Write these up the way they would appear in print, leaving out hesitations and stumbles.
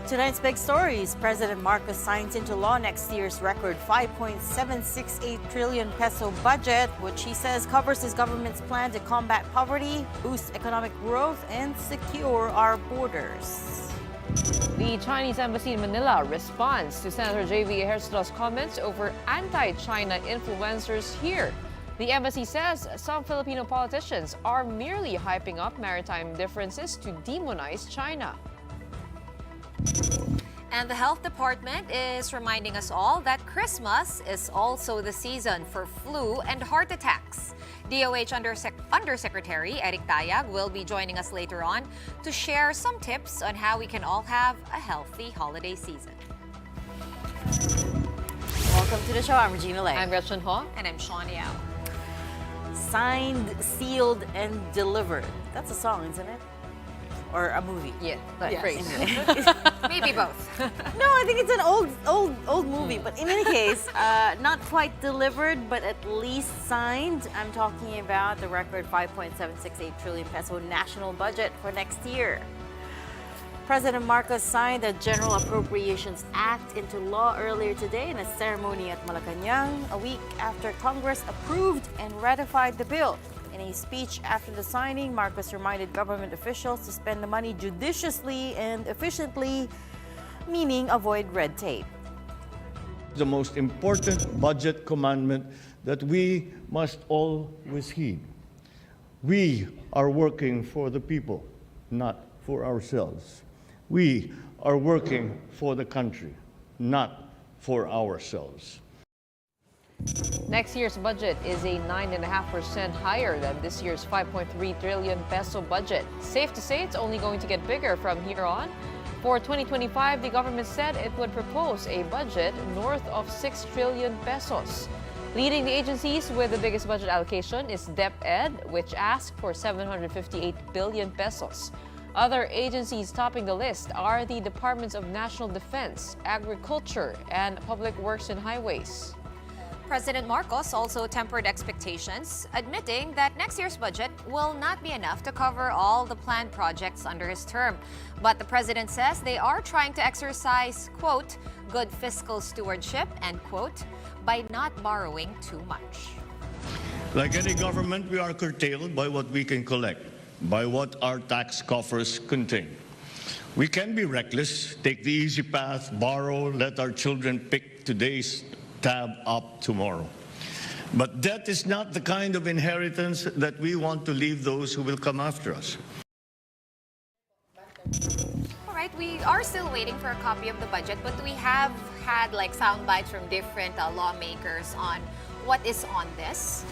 Tonight's big stories. President Marcos signs into law next year's record 5.768 trillion peso budget, which he says covers his government's plan to combat poverty, boost economic growth, and secure our borders. The Chinese embassy in Manila responds to Senator J.V. Ejercito's comments over anti-China influencers here. The embassy says some Filipino politicians are merely hyping up maritime differences to demonize China. And the health department is reminding us all that Christmas is also the season for flu and heart attacks. DOH Undersecretary Eric Tayag will be joining us later on to share some tips on how we can all have a healthy holiday season. Welcome to the show. I'm Regina Lay. I'm Gretchen Ho. And I'm Sean Yao. Signed, sealed, and delivered. That's a song, isn't it? Or a movie? Yeah, that Yes. phrase. Maybe both. No, I think it's an old movie. But in any case, not quite delivered, but at least signed. I'm talking about the record 5.768 trillion peso national budget for next year. President Marcos signed the General Appropriations Act into law earlier today in a ceremony at Malacanang, a week after Congress approved and ratified the bill. In a speech after the signing, Marcos reminded government officials to spend the money judiciously and efficiently, meaning avoid red tape. The most important budget commandment that we must always heed. We are working for the people, not for ourselves. We are working for the country, not for ourselves. Next year's budget is a 9.5% higher than this year's 5.3 trillion peso budget. Safe to say it's only going to get bigger from here on. For 2025, the government said it would propose a budget north of 6 trillion pesos. Leading the agencies with the biggest budget allocation is DepEd, which asked for 758 billion pesos. Other agencies topping the list are the Departments of National Defense, Agriculture, and Public Works and Highways. President Marcos also tempered expectations, admitting that next year's budget will not be enough to cover all the planned projects under his term. But the president says they are trying to exercise, quote, good fiscal stewardship, end quote, by not borrowing too much. Like any government, we are curtailed by what we can collect, by what our tax coffers contain. We can be reckless, take the easy path, borrow, let our children pick today's tab up tomorrow. But that is not the kind of inheritance that we want to leave those who will come after us. All right, we are still waiting for a copy of the budget, but we have had like sound bites from different lawmakers on what is on this.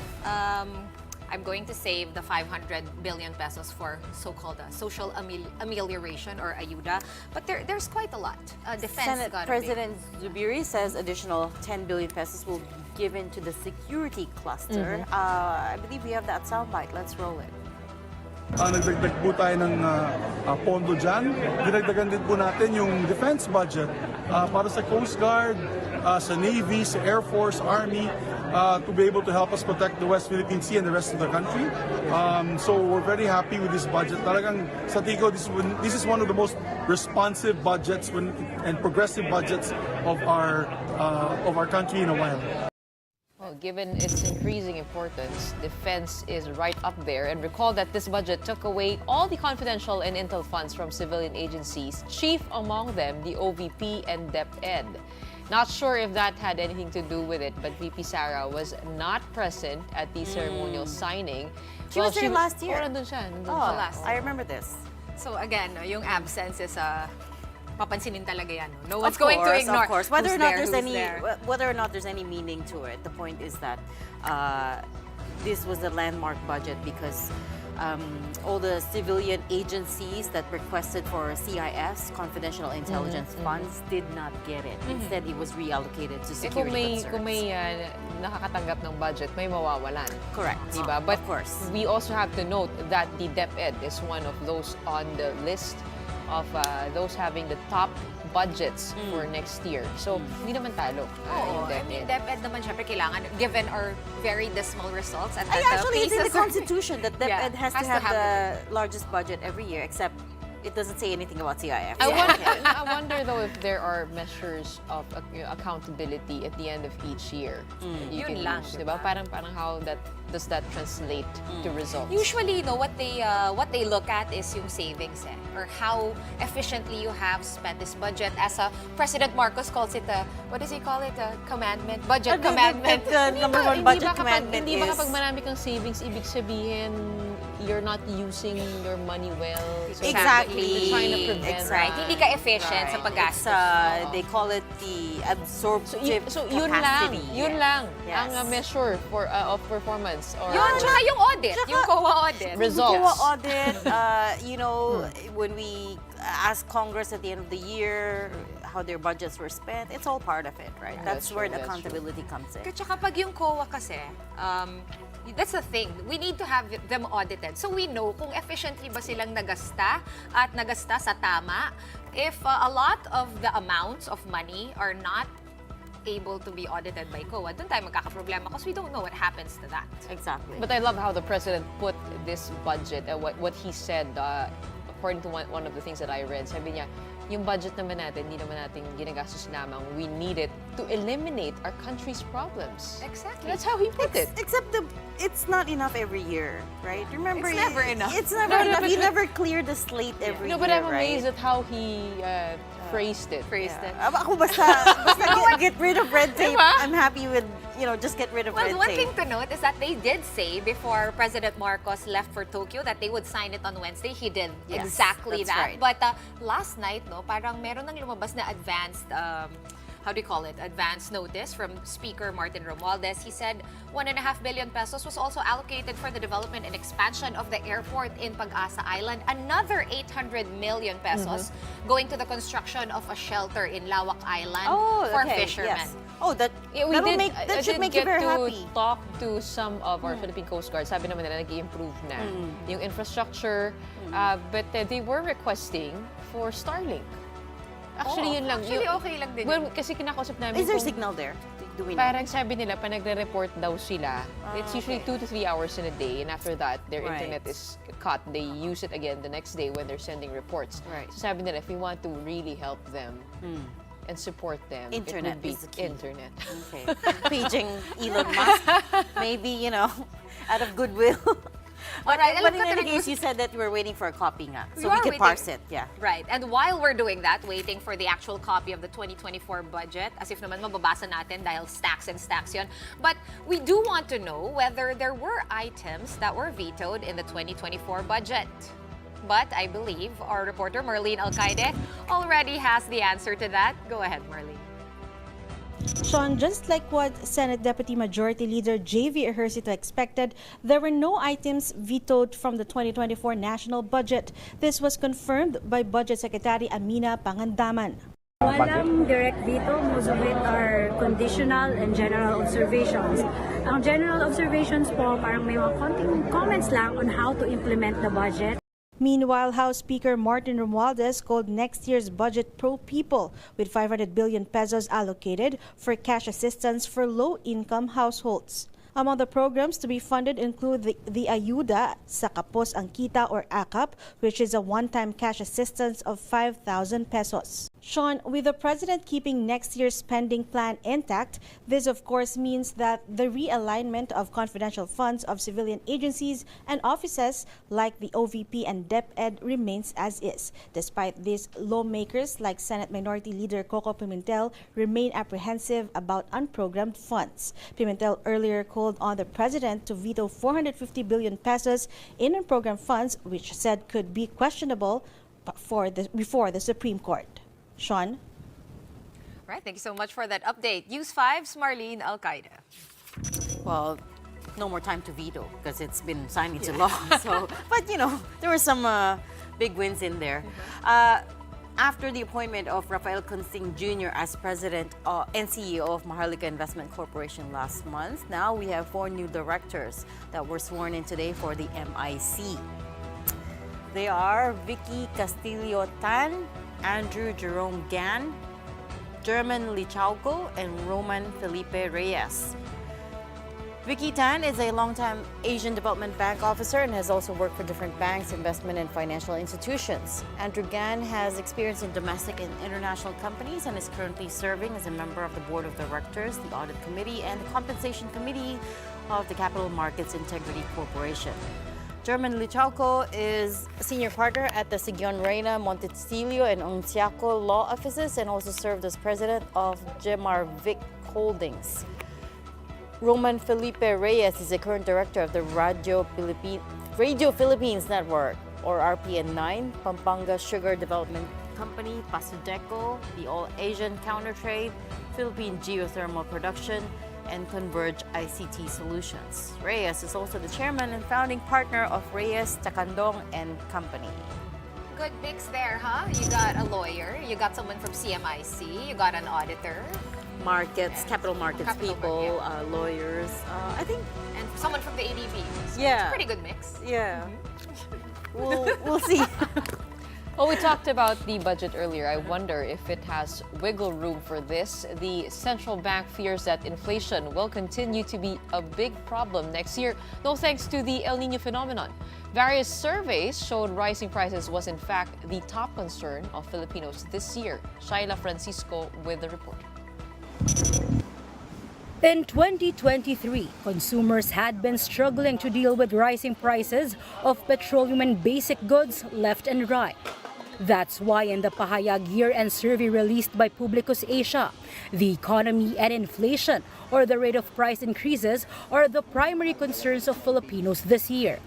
I'm going to save the 500 billion pesos for so-called social amelioration or ayuda, but there's quite a lot. Defense Senate President Zubiri says additional 10 billion pesos will be given to the security cluster. I believe we have that soundbite. Let's roll it. Nagdagdag po tayo ng pondo dyan. Dinagdagan din po natin yung defense budget para sa Coast Guard, sa Navy, sa Air Force, Army, to be able to help us protect the West Philippine Sea and the rest of the country. So we're very happy with this budget. Talagang sa Tico, this is one of the most responsive budgets and progressive budgets of our country in a while. Well, given its increasing importance, defense is right up there. And recall that this budget took away all the confidential and intel funds from civilian agencies, chief among them the OVP and DepEd. Not sure if that had anything to do with it, but VP Sara was not present at the ceremonial signing. She was there last year. Nandun siya. Last. I remember this. So again, yung absence is papansinin talaga yan. No one's Of course, going to ignore. Of course. Whether or not there's any meaning to it, the point is that this was a landmark budget because all the civilian agencies that requested for CIS, confidential intelligence funds, did not get it. Instead, it was reallocated to security concerns. Kung may nakakatanggap ng budget, may mawawalan. Correct. Diba? But of course. We also have to note that the DepEd is one of those on the list of those having the top budgets for next year. So, hindi naman talo. Oh, I mean, DepEd naman syempre kailangan, given our very dismal results. At Actually, it's in the Constitution that DepEd has to have the largest budget every year, except it doesn't say anything about CIF. I wonder though if there are measures of accountability at the end of each year that you Yun can lang, use, diba? diba? Parang how does that translate to results? Usually, what they look at is yung savings, or how efficiently you have spent this budget. As President Marcos calls it what does he call it? A commandment, budget commandment. The number one budget commandment Hindi ba is... kapag marami kang savings, ibig sabihin you're not using your money well? So Exactly. you're trying to prevent. Right. Hindi ka efficient sa paggastos. They call it the absorptive So yun lang, capacity. yun lang Yes. ang measure for of performance or Yun, tsaka yung audit, yung COA audit. results. COA audit, when we ask Congress at the end of the year how their budgets were spent, it's all part of it, right? That's That's where true, the that's accountability comes in. Tsaka pag yung COA kasi, that's the thing. We need to have them audited. So we know kung efficiently ba silang nagasta at nagasta sa tama. If a lot of the amounts of money are not able to be audited by COA, doon tayo magkakaproblema because we don't know what happens to that. Exactly. But I love how the president put this budget and what he said, according to one of the things that I read. Sabi niya, yung budget naman natin, hindi naman natin ginagastos lamang. We need it to eliminate our country's problems. Exactly. That's how he put it. Except it's not enough every year, right? Remember, It's never enough. It's never enough. You never clear the slate every No, year, but I'm right? amazed at how he phrased it. Ako basta get rid of red tape. Diba? I'm happy with, just get rid of red Well, one tape. thing to note is that they did say before President Marcos left for Tokyo that they would sign it on Wednesday. He did Yes, exactly that's that. right. But last night, parang meron nang lumabas na advanced, how do you call it? Advance notice from Speaker Martin Romualdez. He said 1.5 billion pesos was also allocated for the development and expansion of the airport in Pag-asa Island. Another 800 million pesos going to the construction of a shelter in Lawak Island for fishermen. Yes. Oh, that Yeah, that should make you very happy. Talk to some of our Philippine Coast Guard. Sabi naman nila nag-i-improve na yung infrastructure. But they were requesting for Starlink. Actually, yun lang. Actually, okay lang din. Well, kasi kinakausap namin Is there kung- signal there? Do we know? Parang sabi nila, pa nagre-report daw sila, it's usually 2 to 3 hours in a day, and after that, their Right. internet is cut. They use it again the next day when they're sending reports. Right. So sabi nila, if we want to really help them and support them, Internet it would be is the key. internet. Okay. Paging Elon Musk, maybe, out of goodwill. But in any case, you said that you were waiting for a copy nga. So You we are could waiting. parse it, yeah. Right. And while we're doing that, waiting for the actual copy of the 2024 budget, as if naman mababasa natin dahil stacks and stacks yun. But we do want to know whether there were items that were vetoed in the 2024 budget. But I believe our reporter, Marlene Alcaide, already has the answer to that. Go ahead, Marlene. Sean, just like what Senate Deputy Majority Leader J.V. Ejercito expected, there were no items vetoed from the 2024 national budget. This was confirmed by Budget Secretary Amina Pangandaman. Walang direct veto, most of it are conditional and general observations. Ang general observations po, parang may mga konting comments lang on how to implement the budget. Meanwhile, House Speaker Martin Romualdez called next year's budget pro-people with 500 billion pesos allocated for cash assistance for low-income households. Among the programs to be funded include the Ayuda sa Kapos ang Kita or AKAP, which is a one-time cash assistance of 5,000 pesos. Sean, with the president keeping next year's spending plan intact, this of course means that the realignment of confidential funds of civilian agencies and offices like the OVP and DepEd remains as is. Despite this, lawmakers like Senate Minority Leader Coco Pimentel remain apprehensive about unprogrammed funds. Pimentel earlier called on the president to veto 450 billion pesos in unprogrammed funds, which said could be questionable before the Supreme Court. Sean? Right. Thank you so much for that update. News 5's Marlene Alcaide. Well, no more time to veto because it's been signed into law. So, but there were some big wins in there. After the appointment of Rafael Consing Jr. as president and CEO of Maharlika Investment Corporation last month, now we have 4 new directors that were sworn in today for the MIC. They are Vicky Castillo Tan, Andrew Jerome Gan, German Lichauco, and Roman Felipe Reyes. Vicky Tan is a longtime Asian Development Bank officer and has also worked for different banks, investment, and financial institutions. Andrew Gan has experience in domestic and international companies and is currently serving as a member of the Board of Directors, the Audit Committee, and the Compensation Committee of the Capital Markets Integrity Corporation. German Lichauco is a senior partner at the Sigyon Reyna, Montecillo, and Onciaco law offices and also served as president of Jejomar Vic Holdings. Roman Felipe Reyes is the current director of the Radio Philippines Network, or RPN9, Pampanga Sugar Development Company, Pasudeco, the All-Asian Countertrade, Philippine Geothermal Production, and Converge ICT Solutions. Reyes is also the chairman and founding partner of Reyes, Tacandong and Company. Good mix there, huh? You got a lawyer, you got someone from CMIC, you got an auditor, Markets, capital markets Capital people, lawyers, I think, and someone from the ADB. So Yeah. it's a pretty good mix. yeah. We'll see. Well, we talked about the budget earlier. I wonder if it has wiggle room for this. The central bank fears that inflation will continue to be a big problem next year, no thanks to the El Nino phenomenon. Various surveys showed rising prices was in fact the top concern of Filipinos this year. Shaila Francisco with the report. In 2023, consumers had been struggling to deal with rising prices of petroleum and basic goods left and right. That's why in the Pahayag year-end survey released by Publicus Asia, the economy and inflation, or the rate of price increases, are the primary concerns of Filipinos this year.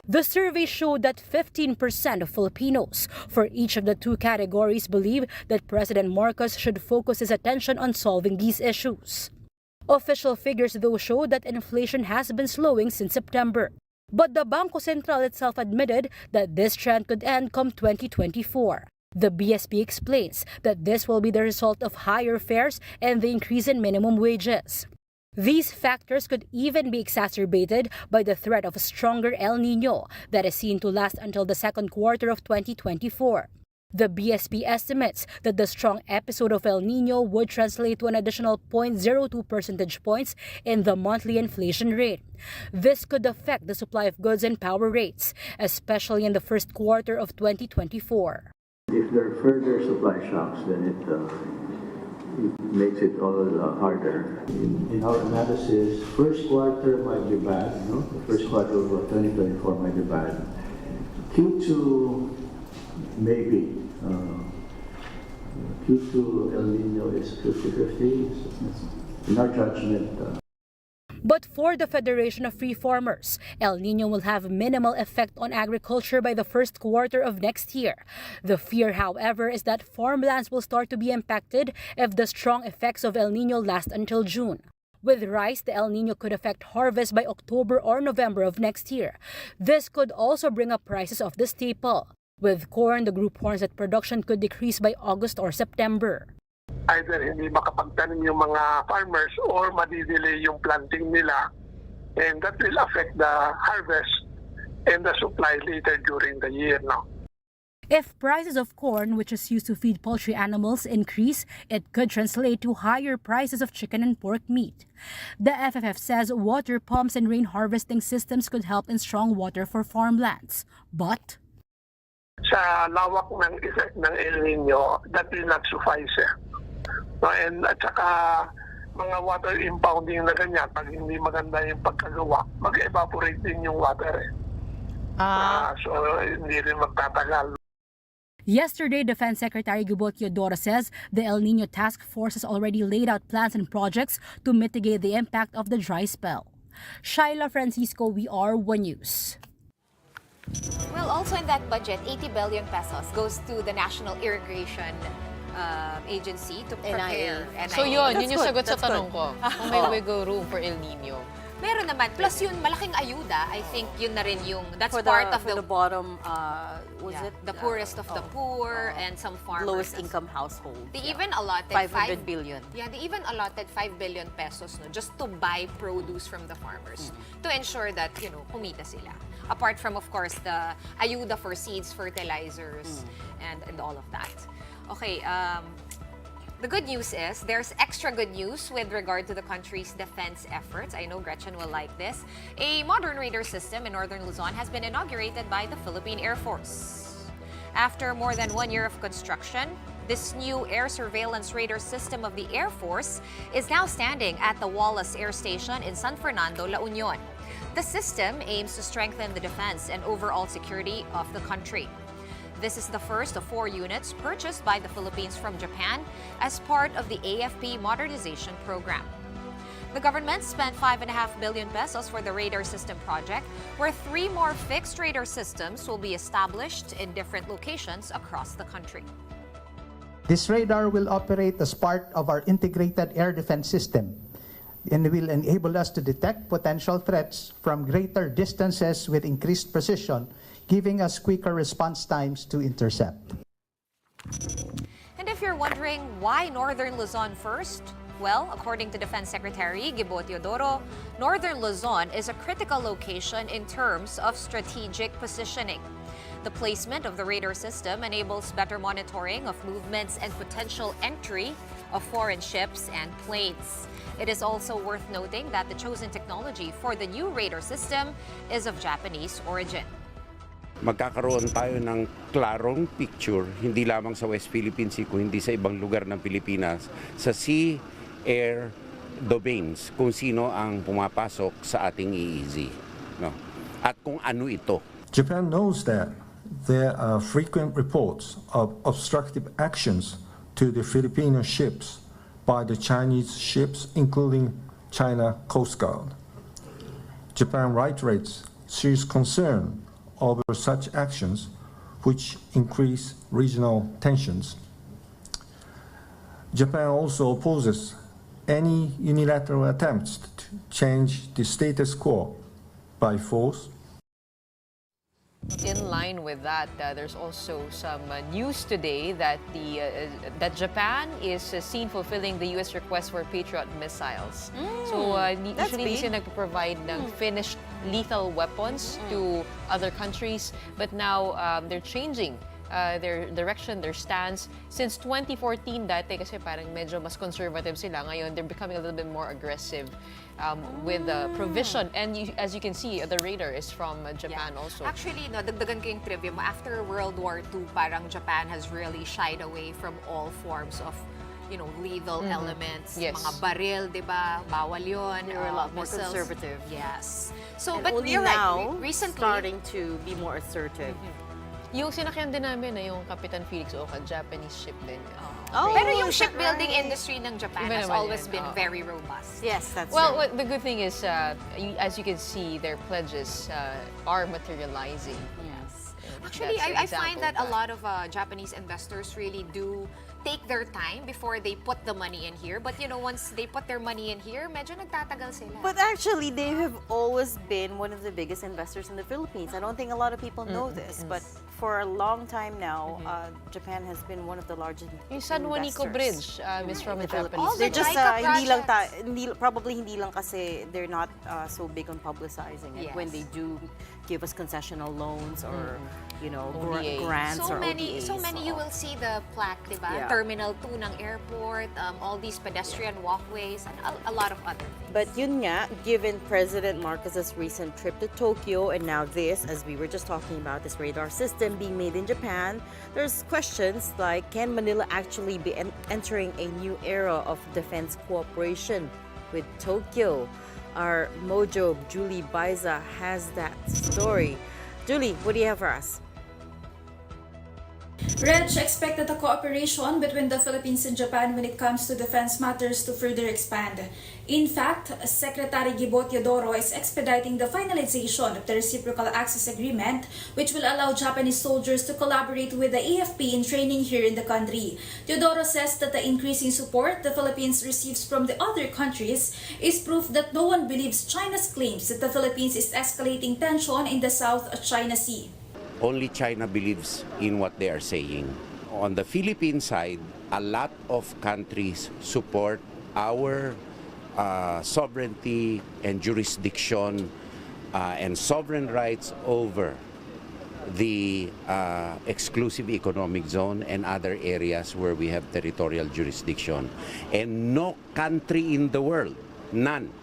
The survey showed that 15% of Filipinos for each of the two categories believe that President Marcos should focus his attention on solving these issues. Official figures though show that inflation has been slowing since September. But the Bangko Sentral itself admitted that this trend could end come 2024. The BSP explains that this will be the result of higher fares and the increase in minimum wages. These factors could even be exacerbated by the threat of a stronger El Nino that is seen to last until the second quarter of 2024. The BSP estimates that the strong episode of El Nino would translate to an additional 0.02 percentage points in the monthly inflation rate. This could affect the supply of goods and power rates, especially in the first quarter of 2024. If there are further supply shocks, then it makes it all harder. In our analysis, first quarter might be bad, no? The first quarter of 2024 might be bad. Q2, maybe. Q2 El Nino is 50-50. In our judgment. But for the Federation of Free Farmers, El Nino will have minimal effect on agriculture by the first quarter of next year. The fear, however, is that farmlands will start to be impacted if the strong effects of El Nino last until June. With rice, the El Nino could affect harvest by October or November of next year. This could also bring up prices of the staple. With corn, the group warns that production could decrease by August or September. Either hindi makapagtanim yung mga farmers or madidelay yung planting nila, and that will affect the harvest and the supply later during the year. No? If prices of corn, which is used to feed poultry animals, increase, it could translate to higher prices of chicken and pork meat. The FFF says water pumps and rain harvesting systems could help in strong water for farmlands. But sa lawak ng effect ng El Nino, that will not suffice. No, and at saka mga water impounding na ganyan, pag hindi maganda yung pagkagawa, mag-evaporate din yung water. So hindi rin magtatagal. yesterday, Defense Secretary Gubot Teodoro says the El Nino Task Force has already laid out plans and projects to mitigate the impact of the dry spell. Shaila Francisco, we are One News. Well, also in that budget, 80 billion pesos goes to the National Irrigation Agency to prepare. So yun That's yung good. sagot sa That's tanong good. ko. Kung may wiggle room for El Nino. Meron naman. Plus yun, malaking ayuda. I think yun na rin yung, that's For part of the bottom, was yeah, it? the poorest of the poor and some farmers. Lowest income household. They even allotted 500 billion. Yeah, they even allotted 5 billion pesos no, just to buy produce from the farmers to ensure that, you know, kumita sila. Apart from, of course, the ayuda for seeds, fertilizers, and all of that. Okay, The good news is there's extra good news with regard to the country's defense efforts. I know Gretchen will like this. A modern radar system in northern Luzon has been inaugurated by the Philippine Air Force. After more than 1 year of construction, this new air surveillance radar system of the Air Force is now standing at the Wallace Air Station in San Fernando, La Union. The system aims to strengthen the defense and overall security of the country. This is the first of 4 units purchased by the Philippines from Japan as part of the AFP modernization program. The government spent 5.5 billion pesos for the radar system project, where 3 more fixed radar systems will be established in different locations across the country. This radar will operate as part of our integrated air defense system and will enable us to detect potential threats from greater distances with increased precision, giving us quicker response times to intercept. And if you're wondering why Northern Luzon first, well, according to Defense Secretary Gibo Teodoro, Northern Luzon is a critical location in terms of strategic positioning. The placement of the radar system enables better monitoring of movements and potential entry of foreign ships and planes. It is also worth noting that the chosen technology for the new radar system is of Japanese origin. Magkakaroon tayo ng klarong picture, hindi lamang sa West Philippine Sea, kundi sa ibang lugar ng Pilipinas, sa sea, air domains, kung sino ang pumapasok sa ating EEZ. No? At kung ano ito. Japan knows that there are frequent reports of obstructive actions to the Filipino ships by the Chinese ships, including China Coast Guard. Japan reiterates serious concern over such actions, which increase regional tensions. Japan also opposes any unilateral attempts to change the status quo by force. In line with that, there's also some news today that that Japan is seen fulfilling the U.S. request for Patriot Missiles. So usually hindi sila nagpo-provide ng finished lethal weapons to other countries, but now they're changing their direction, their stance. Since 2014 dati kasi parang medyo mas conservative sila. Ngayon, they're becoming a little bit more aggressive with the provision. And as you can see, the radar is from Japan also. Actually, no, dagdagan ko yung trivia mo. After World War II, parang Japan has really shied away from all forms of lethal elements. Yes. Mga baril, di ba? Bawal yun. They're a lot more conservative. Yes. So, And but only you're now, right. Recently, starting to be more assertive. Yung sinakyan din namin na yung Kapitan Felix Oka, Japanese ship din. pero yung is that shipbuilding right? industry ng Japan Iba has naman always yan, been very robust. Yes, that's Well, true. the good thing is, as you can see, their pledges are materializing. Yes. Actually, That's an I find example that of a lot of Japanese investors really do take their time before they put the money in here. But once they put their money in here, medyo nagtatagal sila. But actually, they have always been one of the biggest investors in the Philippines. I don't think a lot of people know this, but for a long time now, Japan has been one of the largest Yung San Juanico investors Bridge is from in the the Philippines. Japanese. They're just JICA hindi lang probably hindi lang kasi they're not so big on publicizing it when they do give us concessional loans or ODAs. grants so or many, ODAs. so many you will see the plaque, diba? Yeah. Terminal 2 ng airport, all these pedestrian walkways, and a lot of other things. But yun nga, given President Marcos's recent trip to Tokyo and now this, as we were just talking about, this radar system being made in Japan, there's questions like, can Manila actually be entering a new era of defense cooperation with Tokyo? Our Mojo Julie Baiza has that story. Julie, what do you have for us? Reg expected the cooperation between the Philippines and Japan when it comes to defense matters to further expand. In fact, Secretary Gibo Teodoro is expediting the finalization of the Reciprocal Access Agreement, which will allow Japanese soldiers to collaborate with the AFP in training here in the country. Teodoro says that the increasing support the Philippines receives from the other countries is proof that no one believes China's claims that the Philippines is escalating tension in the South China Sea. Only China believes in what they are saying. On the Philippine side, a lot of countries support our sovereignty and jurisdiction and sovereign rights over the exclusive economic zone and other areas where we have territorial jurisdiction. And no country in the world, none,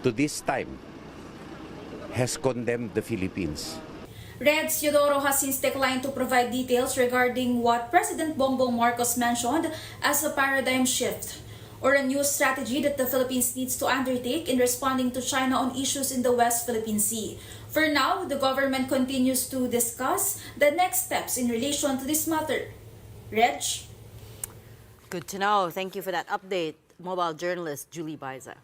to this time, has condemned the Philippines. Reds Teodoro has since declined to provide details regarding what President Bongbong Marcos mentioned as a paradigm shift or a new strategy that the Philippines needs to undertake in responding to China on issues in the West Philippine Sea. For now, the government continues to discuss the next steps in relation to this matter. Reg? Good to know. Thank you for that update, mobile journalist Julie Baiza.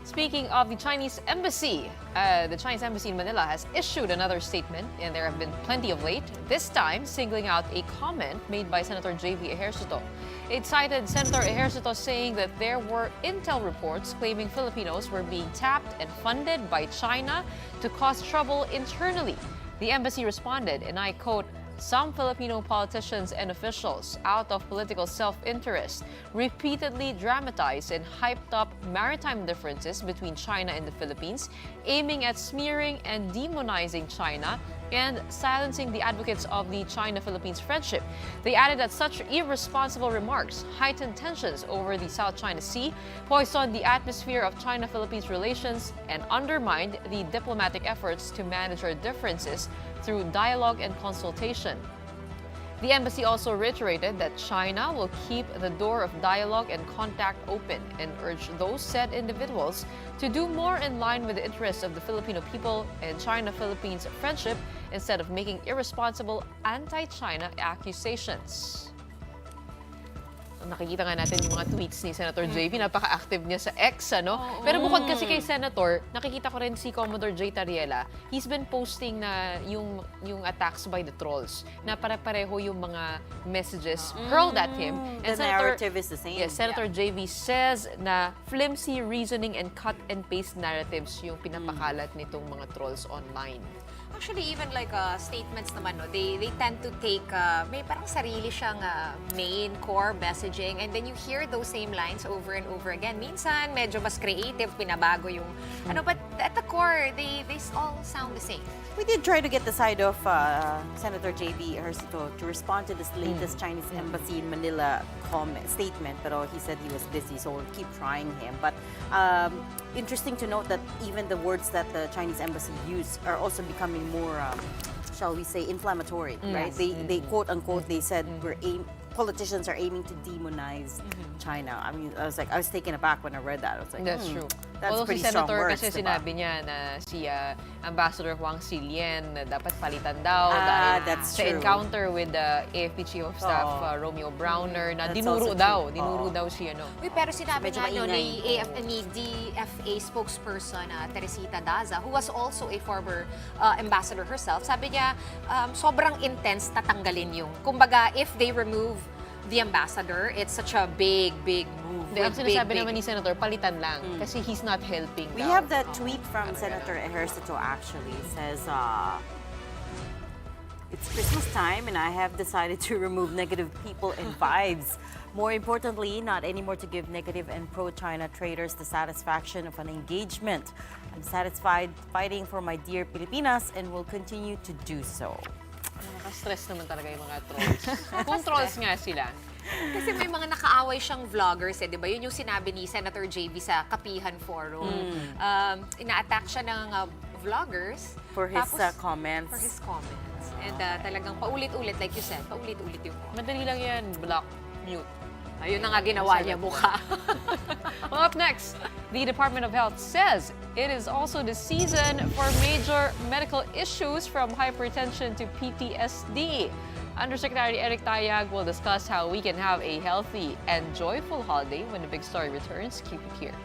Speaking of the Chinese embassy in Manila has issued another statement, and there have been plenty of late, this time singling out a comment made by Senator J.V. Ejercito. It cited Senator Ejercito saying that there were intel reports claiming Filipinos were being tapped and funded by China to cause trouble internally. The embassy responded, and I quote, "Some Filipino politicians and officials, out of political self-interest, repeatedly dramatized and hyped up maritime differences between China and the Philippines, aiming at smearing and demonizing China and silencing the advocates of the China-Philippines friendship. They added that such irresponsible remarks heightened tensions over the South China Sea, poisoned the atmosphere of China-Philippines relations, and undermined the diplomatic efforts to manage our differences through dialogue and consultation." The embassy also reiterated that China will keep the door of dialogue and contact open and urged those said individuals to do more in line with the interests of the Filipino people and China-Philippines friendship instead of making irresponsible anti-China accusations. Nakikita nga natin yung mga tweets ni Senator JV, napaka-active niya sa X, ano? Pero bukod kasi kay Senator, nakikita ko rin si Commodore J. Tariela, he's been posting na yung attacks by the trolls, na pare-pareho yung mga messages hurled at him. And the narrative is the same. Yes, Senator JV says na flimsy reasoning and cut-and-paste narratives yung pinapakalat nitong mga trolls online. Actually, even like statements naman, no, they tend to take, may parang sarili siyang main core messaging, and then you hear those same lines over and over again. Minsan, medyo mas creative, pinabago yung, but at the core, they all sound the same. We did try to get the side of Senator J.B. Ejercito to respond to this latest Chinese embassy in Manila statement, pero he said he was busy, so we'll keep trying him. But interesting to note that even the words that the Chinese embassy used are also becoming more, shall we say, inflammatory, right? They quote unquote, they said politicians are aiming to demonize China. I mean, I was taken aback when I read that. I was like, that's true. That's Although pretty si strong Senator words, kasi diba? sinabi niya na si Ambassador Huang Xilien na dapat palitan daw dahil that's sa true. encounter with the AFP Chief of Staff Romeo Browner na That's dinuro also daw siya, no? Uy, pero sinabi Medyo nga maingay. ni DFA spokesperson Teresita Daza, who was also a former ambassador herself, sabi niya sobrang intense tatanggalin yung, kumbaga, if they remove the ambassador, it's such a big move. Ang sinasabi naman ni Senator, palitan lang kasi he's not helping. We have that tweet from Senator Ejercito actually. It says, it's Christmas time and I have decided to remove negative people and vibes. More importantly, not anymore to give negative and pro-China traders the satisfaction of an engagement. I'm satisfied fighting for my dear Pilipinas and will continue to do so. Nakaka-stress naman talaga yung mga trolls. Kung trolls nga sila. Kasi may mga nakaaway siyang vloggers, di ba? Yun yung sinabi ni Senator JV sa Kapihan Forum. Ina-attack siya ng vloggers. For his comments. For his comments. And talagang paulit-ulit, like you said, paulit-ulit yung comments. Madali lang yan, block, mute. Ayun na nga ginawa niya, mukha. Well, up next, the Department of Health says it is also the season for major medical issues from hypertension to PTSD. Undersecretary Eric Tayag will discuss how we can have a healthy and joyful holiday when the big story returns. Keep it here.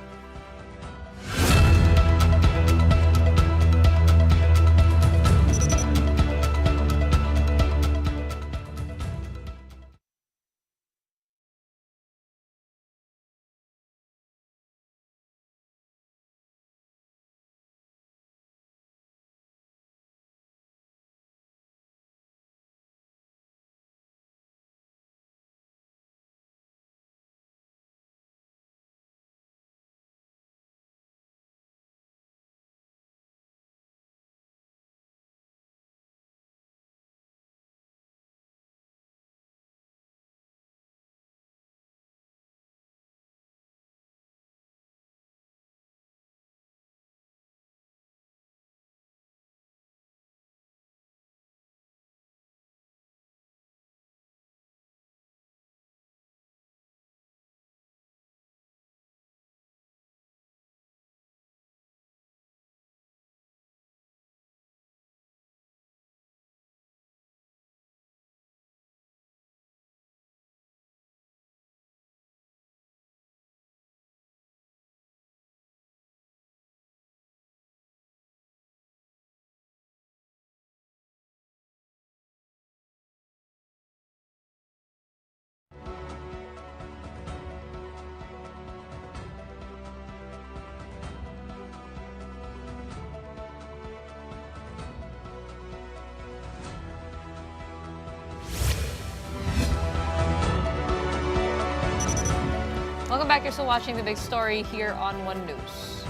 back. You're still watching The Big Story here on One News.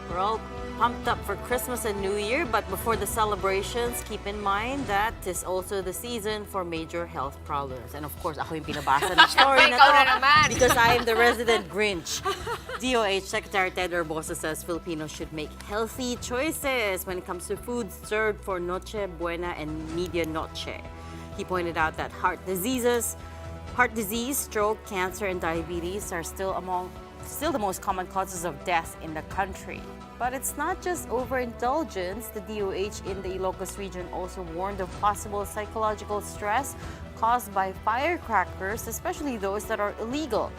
We're all pumped up for Christmas and New Year, but before the celebrations, keep in mind that it's also the season for major health problems. And of course, ako yung pinabasa ng story na Ikaw na to naman. because I am the resident Grinch. DOH Secretary Ted Herbosa says Filipinos should make healthy choices when it comes to foods served for Noche Buena and Medianoche. He pointed out that heart disease, stroke, cancer, and diabetes are still the most common causes of death in the country. But it's not just overindulgence. The DOH in the Ilocos region also warned of possible psychological stress caused by firecrackers, especially those that are illegal.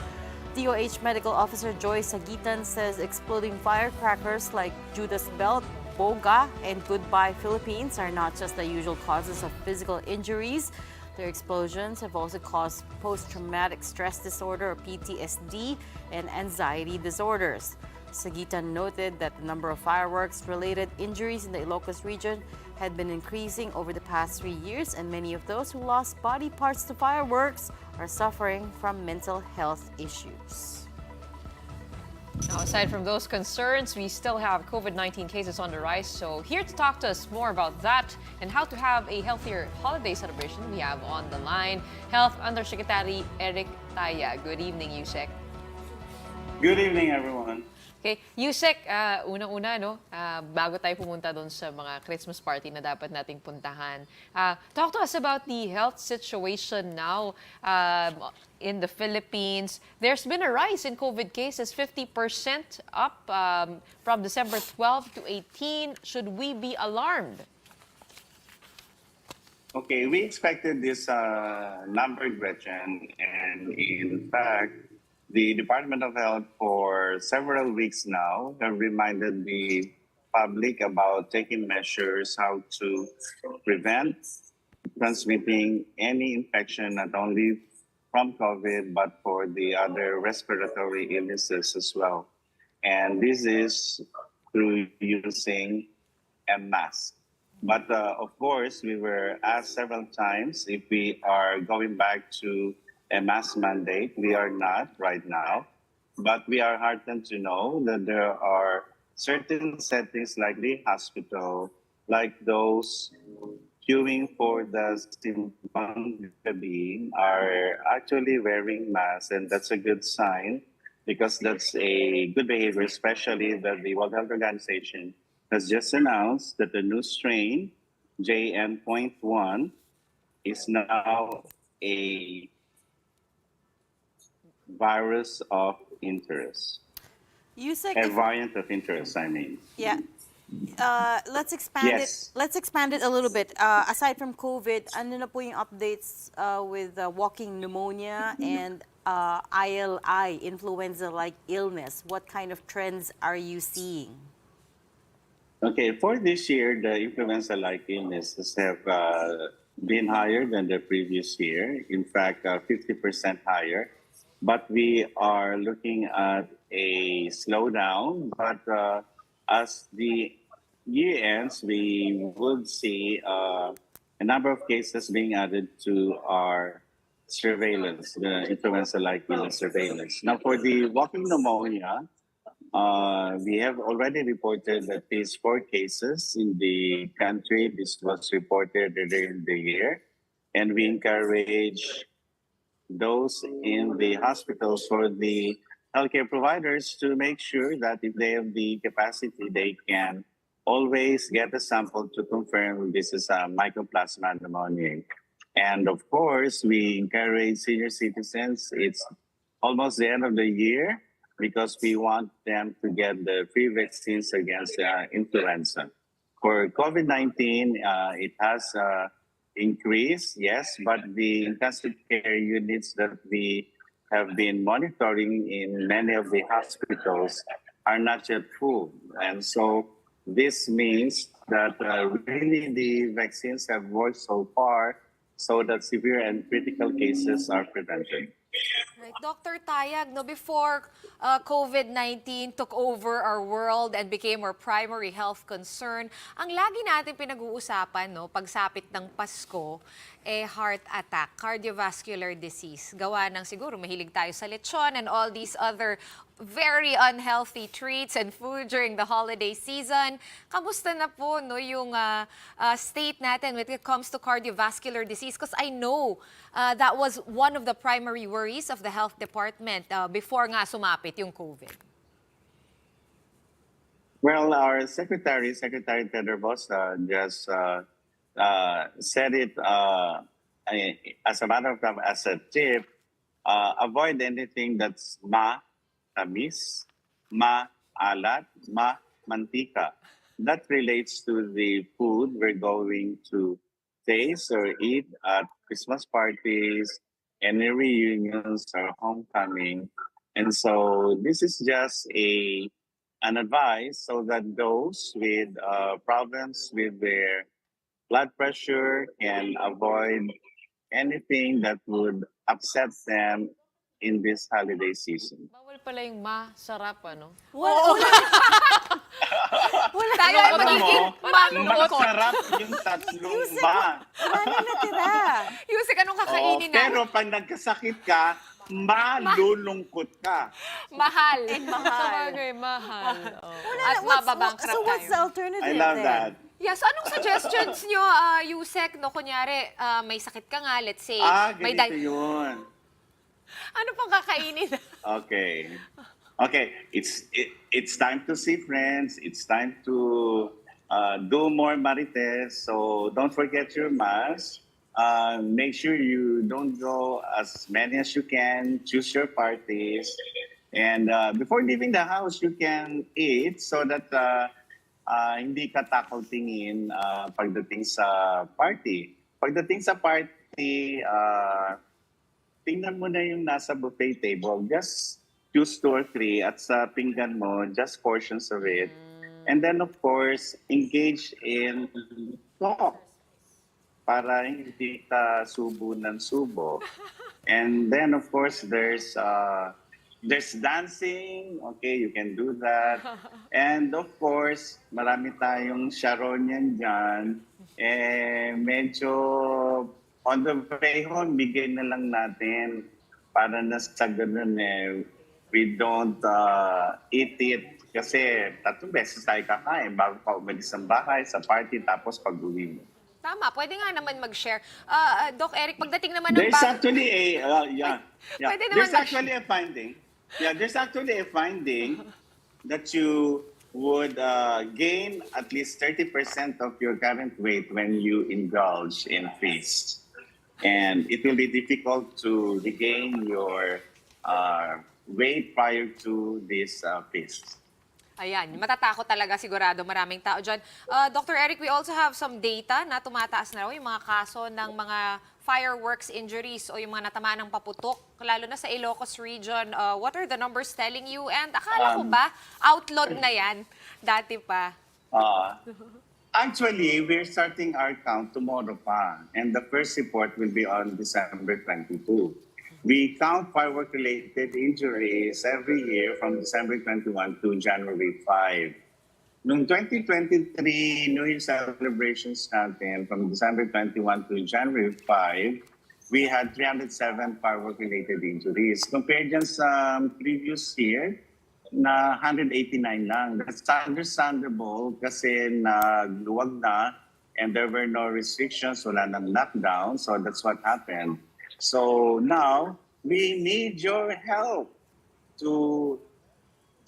DOH Medical Officer Joy Sagitan says exploding firecrackers like Judas Belt, Boga, and Goodbye Philippines are not just the usual causes of physical injuries. Their explosions have also caused post-traumatic stress disorder, or PTSD, and anxiety disorders. Sagitan noted that the number of fireworks-related injuries in the Ilocos region had been increasing over the past 3 years, and many of those who lost body parts to fireworks are suffering from mental health issues. Now, aside from those concerns, we still have COVID-19 cases on the rise. So here to talk to us more about that and how to have a healthier holiday celebration, we have on the line Health Undersecretary Eric Tayag. Good evening, Usec. Good evening, everyone. Okay, Usec, unang-una, no, bago tayo pumunta doon sa mga Christmas party na dapat nating puntahan, talk to us about the health situation now in the Philippines. There's been a rise in COVID cases, 50% up from December 12 to 18. Should we be alarmed? Okay, we expected this number, Gretchen, and in fact, the Department of Health for several weeks now have reminded the public about taking measures how to prevent transmitting any infection, not only from COVID, but for the other respiratory illnesses as well. And this is through using a mask. But of course, we were asked several times if we are going back to a mask mandate. We are not right now, but we are heartened to know that there are certain settings like the hospital, like those queuing for the simbang gabi are actually wearing masks, and that's a good sign because that's a good behavior, especially that the World Health Organization has just announced that the new strain, JN.1, is now a virus of interest. Usec, A variant of interest, I mean. yeah. Let's expand Yes. it. Let's expand it a little bit. Aside from COVID, ano na po yung updates with walking pneumonia and ILI, influenza-like illness? What kind of trends are you seeing? Okay, for this year, the influenza-like illnesses have been higher than the previous year. In fact, 50% higher. But we are looking at a slowdown. But as the year ends, we would see a number of cases being added to our surveillance, the influenza-like illness surveillance. Now, for the walking pneumonia, we have already reported at least 4 cases in the country. This was reported earlier in the year. And we encourage those in the hospitals for the healthcare providers to make sure that if they have the capacity, they can always get a sample to confirm this is a mycoplasma pneumoniae. And of course, we encourage senior citizens. It's almost the end of the year because we want them to get the free vaccines against influenza. For COVID-19, it has increase, yes, but the intensive care units that we have been monitoring in many of the hospitals are not yet full. And so this means that really the vaccines have worked so far so that severe and critical cases are prevented. Right. Dr. Tayag, no, before COVID-19 took over our world and became our primary health concern, ang lagi natin pinag-uusapan, no, pagsapit ng Pasko, heart attack, cardiovascular disease. Gawa ng siguro mahilig tayo sa lechon and all these other very unhealthy treats and food during the holiday season. Kamusta na po, no, yung state natin when it comes to cardiovascular disease? Because I know that was one of the primary worries of the health department before nga sumapit yung COVID. Well, our Secretary Tedder Bosta, just said it as a matter of fact, as a tip, avoid anything that's tamis, alat, mantika. That relates to the food we're going to taste or eat at Christmas parties, any reunions or homecoming. And so this is just an advice so that those with problems with their blood pressure can avoid anything that would upset them in this holiday season. Bawal pala yung masarap, ano? Wala tayo ay magiging Masarap yung tatlong ba. Wala na natira. Yusek, anong kakainin na? Pero pag nagkasakit ka, malulungkot ka. Mahal. Sabagay, mahal. At mababangkrap So what's the tayo. alternative I love then? that. Yes, anong suggestions nyo, Yusek, no? Kunyari, may sakit ka nga, let's say. May Ganito yun. Ano pang kakainin? Okay. It's time to see friends. It's time to do more marites. So don't forget your mask. Make sure you don't go as many as you can. Choose your parties. And before leaving the house, you can eat so that hindi ka takaw tingin pagdating sa party. Pagdating sa party, tingnan mo na yung nasa buffet table. Just choose 2 or 3 at sa pinggan mo, just portions of it. And then, of course, engage in talk para hindi ka subo ng subo. And then, of course, there's dancing. Okay, you can do that. And, of course, marami tayong Sharonian dyan. Medyo on the way home, bigay na lang natin para na sa ganun we don't eat it kasi 3 beses tayo kakain bago pa umalis ng bahay, sa party, tapos pag-uwi mo. Tama, pwede nga naman mag-share. Doc Eric, pagdating naman ng There's actually Pwede naman there's actually a finding. Yeah, there's actually a finding that you would gain at least 30% of your current weight when you indulge in feasts. And it will be difficult to regain your weight prior to this feast. Ayan, matatakot talaga sigurado maraming tao dyan. Dr. Eric, we also have some data na tumataas na raw yung mga kaso ng mga fireworks injuries o yung mga natamaan ng paputok, lalo na sa Ilocos region. What are the numbers telling you? And akala ko ba, outlawed na yan dati pa? Actually, we're starting our count tomorrow pa. And the first report will be on December 22. We count firework-related injuries every year from December 21 to January 5. Noong 2023, New Year celebrations natin from December 21 to January 5, we had 307 firework-related injuries. Compared dyan sa previous year, na 189 lang. That's understandable kasi nagluwag na and there were no restrictions, wala nang lockdown. So that's what happened. So now, we need your help to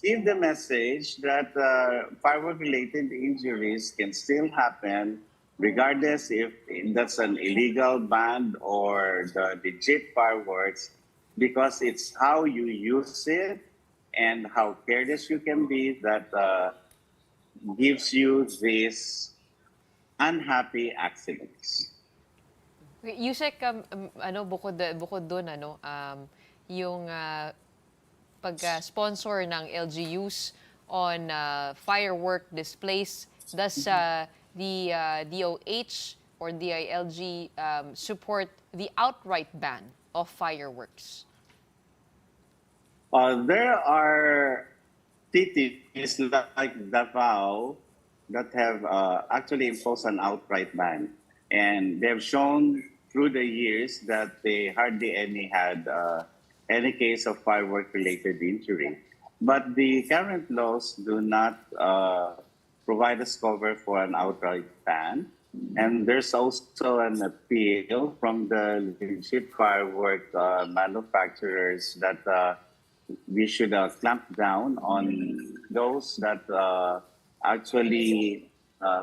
give the message that firework-related injuries can still happen regardless if that's an illegal ban or the legit fireworks, because it's how you use it and how careless you can be that gives you these unhappy accidents. Yusek, bukod doon, yung pag-sponsor ng LGUs on firework displays, does the DOH or DILG support the outright ban of fireworks? There are cities like Davao that have actually imposed an outright ban. And they've shown through the years that they hardly had any case of firework-related injury. But the current laws do not provide us cover for an outright ban. And there's also an appeal from the legit firework manufacturers that we should clamp down on those that actually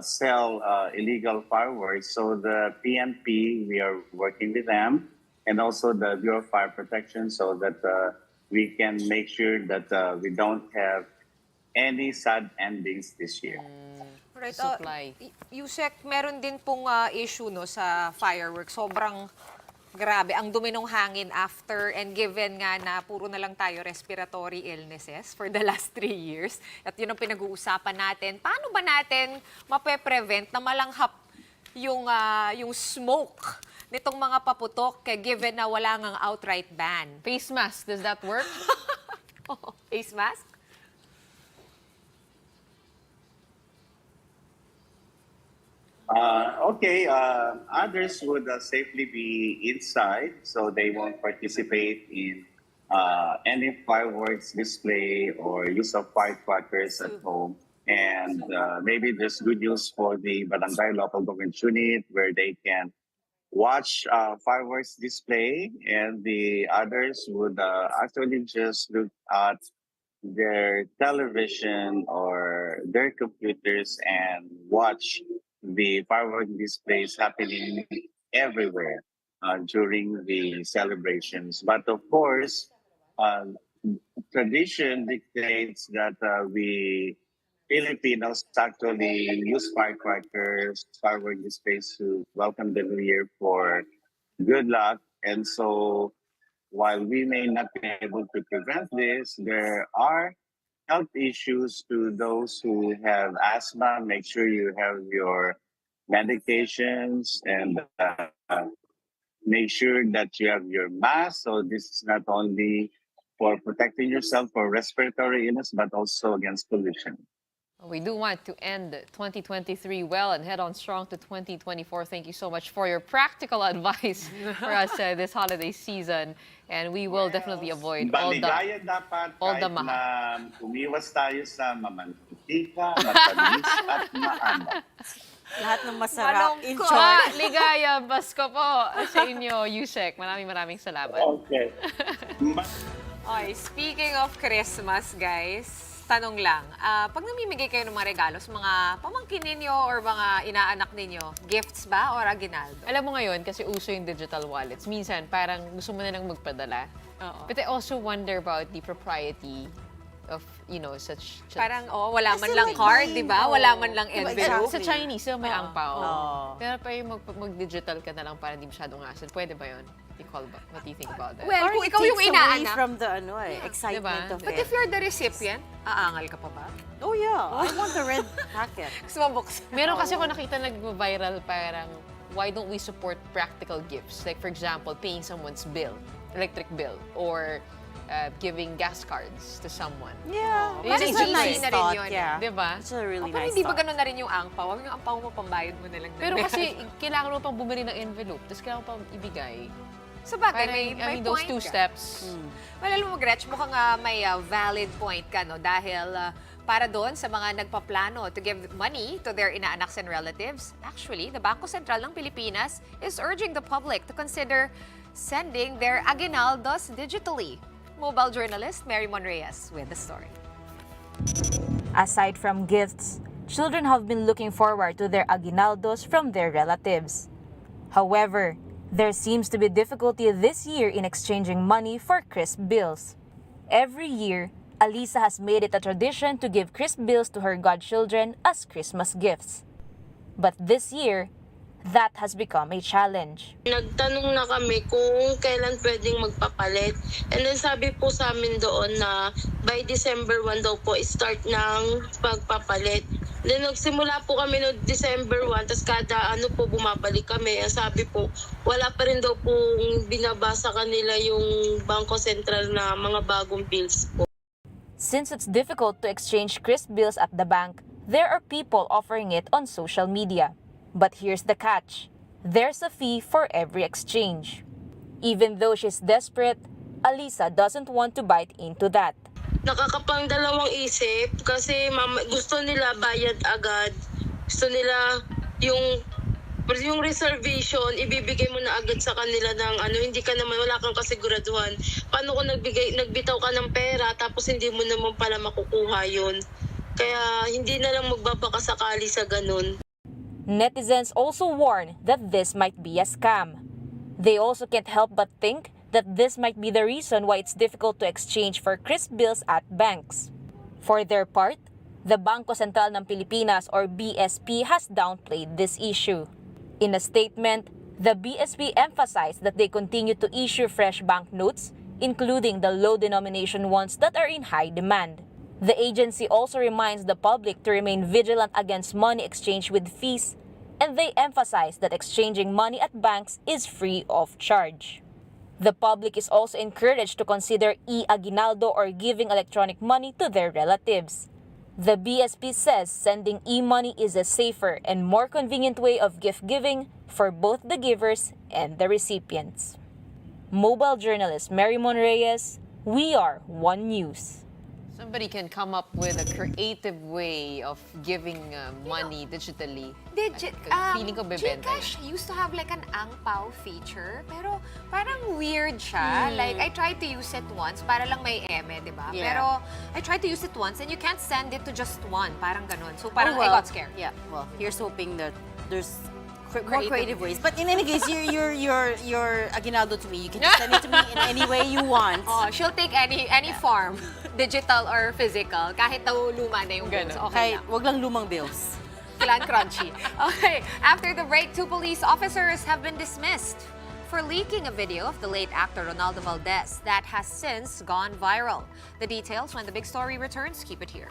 sell illegal fireworks. So the PNP, we are working with them, and also the Bureau of Fire Protection, so that we can make sure that we don't have any sad endings this year. Right. Supply. Usec, meron din pong issue no sa fireworks. Sobrang grabe ang dumi ng hangin after, and given nga na puro na lang tayo respiratory illnesses for the last 3 years. At yun ang pinag-uusapan natin. Paano ba natin mape-prevent na malanghap yung smoke nitong mga paputok given na wala ngang outright ban? Face mask, does that work? Face mask? Others would safely be inside, so they won't participate in any fireworks display or use of firecrackers at home. And maybe there's good news for the barangay local government unit where they can watch fireworks display, and the others would actually just look at their television or their computers and watch the firework displays happening everywhere during the celebrations. But of course, tradition dictates that we Filipinos actually use firecrackers, firework displays to welcome the new year for good luck. And so while we may not be able to prevent this, there are health issues to those who have asthma. Make sure you have your medications and make sure that you have your mask. So this is not only for protecting yourself for respiratory illness, but also against pollution. We do want to end 2023 well and head on strong to 2024. Thank you so much for your practical advice for us this holiday season. And we will definitely avoid all the na umiwas tayo sa mamantika, matamis at maalat. Lahat ng masarap. Ligaya, Pasko po sa inyo, Usec. Maraming salamat. Okay. Okay, speaking of Christmas, guys, tanong lang, pag namimigay kayo ng mga regalo sa mga pamangkin ninyo or mga inaanak ninyo, gifts ba or aguinaldo? Alam mo ngayon, kasi uso yung digital wallets. Minsan, parang gusto mo na lang magpadala. But I also wonder about the propriety of, such... Parang, wala man lang card, di ba? Wala man lang envelope. Sa Chinese, may angpao. Pero pa yung mag-digital ka na lang para hindi masyadong hassle. Pwede ba yun? What do you think about that? Well, or kung ikaw yung away inaanak. from the excitement of But it. if you're the recipient, aangal ka pa ba? Oh yeah, I want the red packet. Gusto mo buksan? Meron kasi ako nakita nag-viral parang, why don't we support practical gifts? Like for example, paying someone's bill, electric bill, or giving gas cards to someone. Yeah, Parang it's a nice na rin thought, yun. yeah. Diba? It's a really Pero nice hindi ba thought. ganun na rin yung angpaw? Yung angpaw mo, pambayad mo na lang. Pero kasi kailangan mo pang bumili ng envelope, tapos kailangan mo pang ibigay. Sa bagay, Parang, may those point two ka. steps. Well, alam mo, Gretch, mukhang may valid point ka, no? Dahil para doon sa mga nagpaplano to give money to their inaanaks and relatives, actually, the Bangko Sentral ng Pilipinas is urging the public to consider sending their aguinaldos digitally. Mobile journalist Mary Monreyes with the story. Aside from gifts, children have been looking forward to their aguinaldos from their relatives. However, there seems to be difficulty this year in exchanging money for crisp bills. Every year, Alisa has made it a tradition to give crisp bills to her godchildren as Christmas gifts. But this year, that has become a challenge. Nagtanong na kami kung kailan pwedeng magpapalit. And then sabi po sa amin doon na by December 1 daw po start ng pagpapalit. Then nagsimula po kami no December 1, tapos kada ano po bumabalik kami. Ang sabi po, wala pa rin daw pong binabasa kanila yung Bangko Sentral na mga bagong bills po. Since it's difficult to exchange crisp bills at the bank, there are people offering it on social media. But here's the catch. There's a fee for every exchange. Even though she's desperate, Alisa doesn't want to bite into that. Nakakapangdalawang isip kasi gusto nila bayad agad. Gusto nila yung reservation, ibibigay mo na agad sa kanila ng ano, hindi ka naman, wala kang kasiguraduhan. Paano kung nagbitaw ka ng pera tapos hindi mo naman pala makukuha yun? Kaya hindi na lang magbabaka sakali sa ganun. Netizens also warn that this might be a scam. They also can't help but think that this might be the reason why it's difficult to exchange for crisp bills at banks. For their part, the Bangko Sentral ng Pilipinas or BSP has downplayed this issue. In a statement, the BSP emphasized that they continue to issue fresh banknotes, including the low-denomination ones that are in high demand. The agency also reminds the public to remain vigilant against money exchange with fees, and they emphasize that exchanging money at banks is free of charge. The public is also encouraged to consider e-aguinaldo or giving electronic money to their relatives. The BSP says sending e-money is a safer and more convenient way of gift giving for both the givers and the recipients. Mobile journalist Mary Mon Reyes, we are One News. Somebody can come up with a creative way of giving money digitally. Feeling ko bebenta Gcash used to have like an ang pao feature, pero parang weird siya. Like, I tried to use it once, para lang may eme, di ba? Yeah. Pero I tried to use it once and you can't send it to just one, parang ganun. So parang I got scared. Yeah, well, here's hoping that there's more creative ways. But in any case, your aguinaldo to me. You can just send it to me in any way you want. Oh, she'll take any form, digital or physical, kahit daw luma na yung bills. Okay Kahit wag lang lumang bills. Kailangan crunchy. Okay, after the break, 2 police officers have been dismissed for leaking a video of the late actor Ronaldo Valdez that has since gone viral. The details when the big story returns. Keep it here.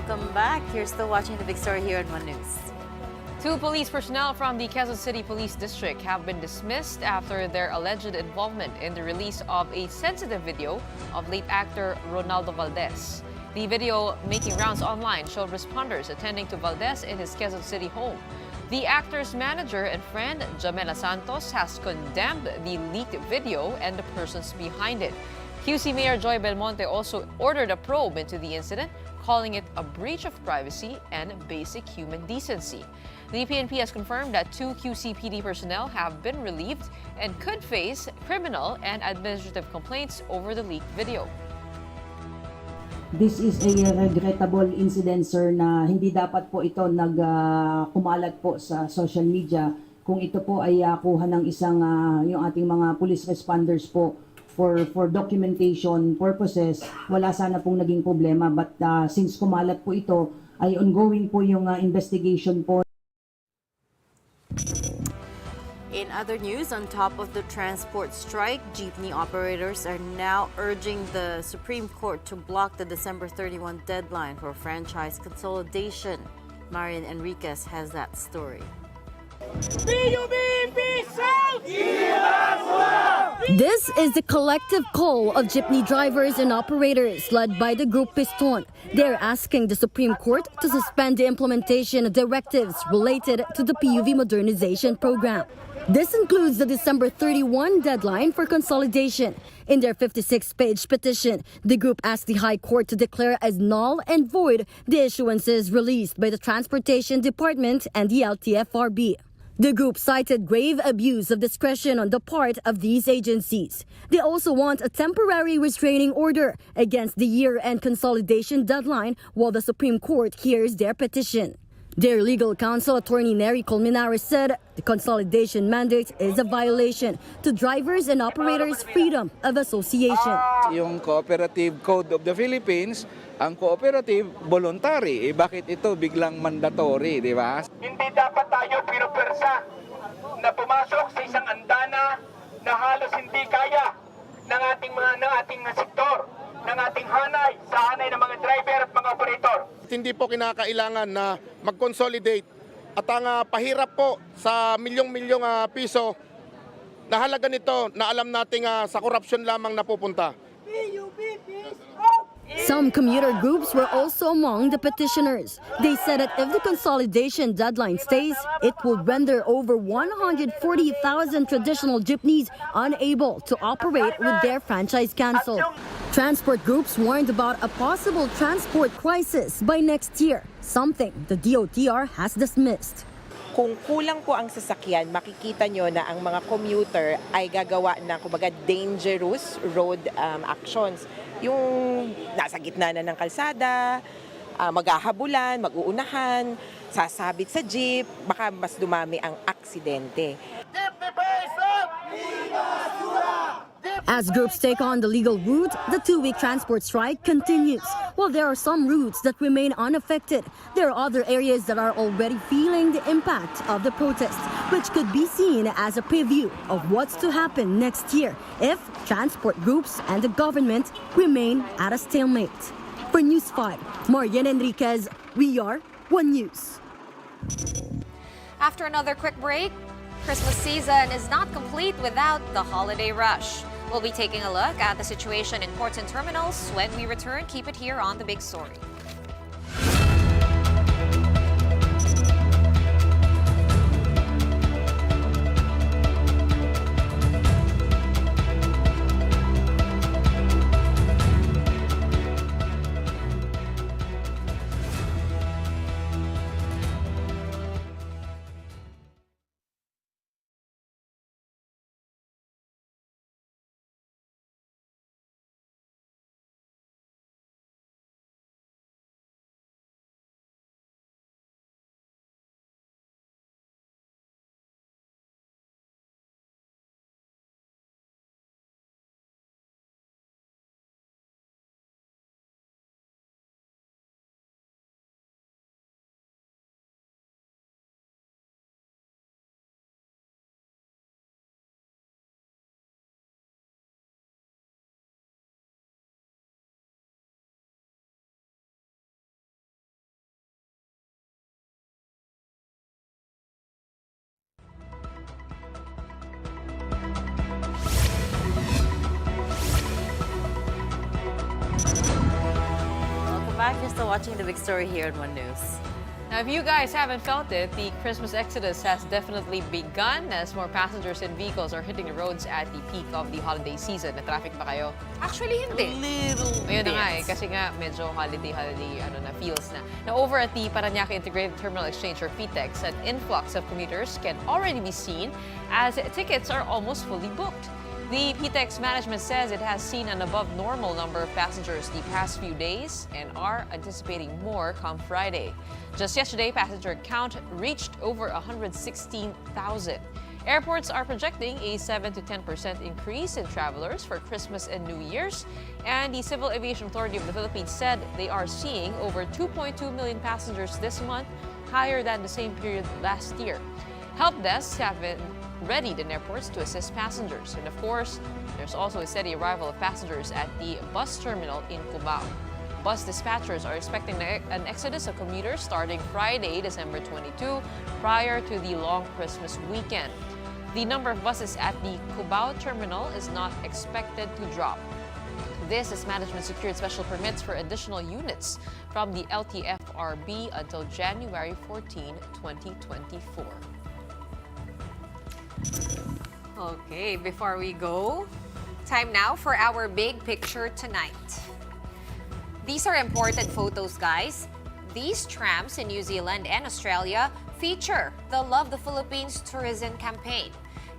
Welcome back. You're still watching the big story here on One News. 2 police personnel from the Quezon City Police District have been dismissed after their alleged involvement in the release of a sensitive video of late actor Ronaldo Valdez. The video making rounds online showed responders attending to Valdez in his Quezon City home. The actor's manager and friend, Jamela Santos, has condemned the leaked video and the persons behind it. QC Mayor Joy Belmonte also ordered a probe into the incident, calling it a breach of privacy and basic human decency. The PNP has confirmed that 2 QCPD personnel have been relieved and could face criminal and administrative complaints over the leaked video. This is a regrettable incident, sir, na hindi dapat po ito kumalat po sa social media. Kung ito po ay kuha ng isang yung ating mga police responders po for documentation purposes, wala sana pong naging problema. But since kumalat po ito, ay ongoing po yung investigation po. In other news, on top of the transport strike, Jeepney Operators are now urging the Supreme Court to block the December 31 deadline for franchise consolidation. Marian Enriquez has that story. This is the collective call of jeepney drivers and operators led by the group Piston. They're asking the Supreme Court to suspend the implementation of directives related to the PUV modernization program. This includes the December 31 deadline for consolidation. In their 56-page petition, the group asked the High Court to declare as null and void the issuances released by the Transportation Department and the LTFRB. The group cited grave abuse of discretion on the part of these agencies. They also want a temporary restraining order against the year-end consolidation deadline while the Supreme Court hears their petition. Their legal counsel, Attorney Nery Colmenares, said the consolidation mandate is a violation to drivers and operators' freedom of association. Yung Cooperative Code of the Philippines, ang cooperative voluntary. Bakit ito biglang mandatory, di ba? Hindi dapat tayo pinupersa na pumasok sa isang andana na halos hindi kaya ng ating sektor, ng ating hanay, sa hanay ng mga driver at mga operator. Hindi po kinakailangan na mag-consolidate at ang pahirap po sa milyong-milyong piso na halaga nito na alam nating sa korupsyon lamang napupunta. Some commuter groups were also among the petitioners. They said that if the consolidation deadline stays, it will render over 140,000 traditional jeepneys unable to operate with their franchise canceled. Transport groups warned about a possible transport crisis by next year, something the DOTR has dismissed. Kung kulang po ang sasakyan, makikita nyo na ang mga commuter ay gagawa ng kumbaga dangerous road actions. Yung nasa gitna na ng kalsada, maghahabulan, mag-uunahan, sasabit sa jeep, baka mas dumami ang aksidente. As groups take on the legal route, the 2-week transport strike continues. While there are some routes that remain unaffected, there are other areas that are already feeling the impact of the protests, which could be seen as a preview of what's to happen next year if transport groups and the government remain at a stalemate. For News 5, Marian Enriquez, we are One News. After another quick break, Christmas season is not complete without the holiday rush. We'll be taking a look at the situation in ports and terminals when we return. Keep it here on The Big Story. back. You're still watching the big story here on One News. Now, if you guys haven't felt it, the Christmas exodus has definitely begun as more passengers and vehicles are hitting the roads at the peak of the holiday season. Na-traffic ba kayo? Actually, hindi. Ayun na nga eh, kasi nga medyo holiday na feels na. Now, over at the Parañaque Integrated Terminal Exchange or PTEX, an influx of commuters can already be seen as tickets are almost fully booked. The PTEX management says it has seen an above normal number of passengers the past few days and are anticipating more come Friday. Just yesterday, passenger count reached over 116,000. Airports are projecting a 7 to 10% increase in travelers for Christmas and New Year's, and the Civil Aviation Authority of the Philippines said they are seeing over 2.2 million passengers this month, higher than the same period last year. Help desks have been readied in airports to assist passengers. And of course, there's also a steady arrival of passengers at the bus terminal in Cubao. Bus dispatchers are expecting an exodus of commuters starting Friday, December 22, prior to the long Christmas weekend. The number of buses at the Cubao terminal is not expected to drop. This as management secured special permits for additional units from the LTFRB until January 14, 2024. Okay, before we go, time now for our big picture tonight. These are important photos, guys. These trams in New Zealand and Australia feature the Love the Philippines tourism campaign.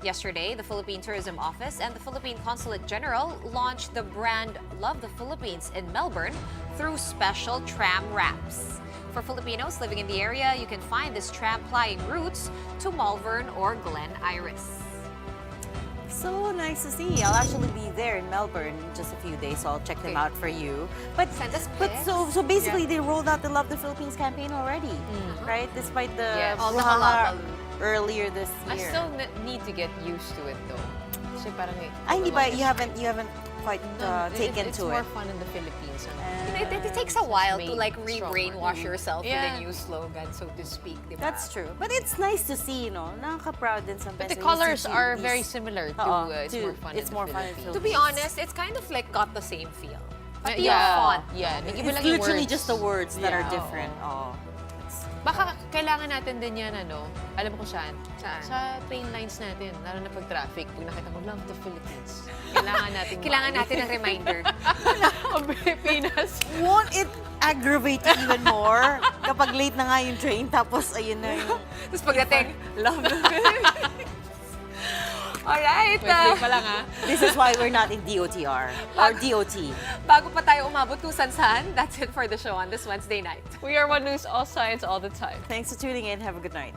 Yesterday, the Philippine Tourism Office and the Philippine Consulate General launched the brand Love the Philippines in Melbourne through special tram wraps. For Filipinos living in the area, you can find this tram plying routes to Malvern or Glen Iris. So nice to see. I'll actually be there in Melbourne in just a few days, so I'll check them out for you. But send us pics. So basically, they rolled out the Love the Philippines campaign already, right? Despite the brouhaha earlier this year. I still need to get used to it though. Kasi parang hindi ba you haven't quite taken it's to more it? fun in the Philippines. It takes a while to like re-brainwash yourself with a new slogan, so to speak. Diba? That's true. But it's nice to see, nakaka-proud din sa But the colors are very similar to it's more fun. To be honest, it's kind of like got the same feel. Pati Yeah. yung font. Yeah. It's literally just the words that are different. Baka kailangan natin din yan, alam mo kung saan? Sa train lines natin, lalo na pag traffic, pag nakita mo, Love the Philippines. Kailangan natin ng reminder. Ang Pilipinas. Won't it aggravate you even more kapag late na nga yung train, tapos ayun na yung... Tapos pagdating, Love the Philippines. Alright. Wait pa lang This is why we're not in DOTR or DOT. Bago pa tayo umabot kung saan-saan, that's it for the show on this Wednesday night. We are One News, all sides, all the time. Thanks for tuning in. Have a good night.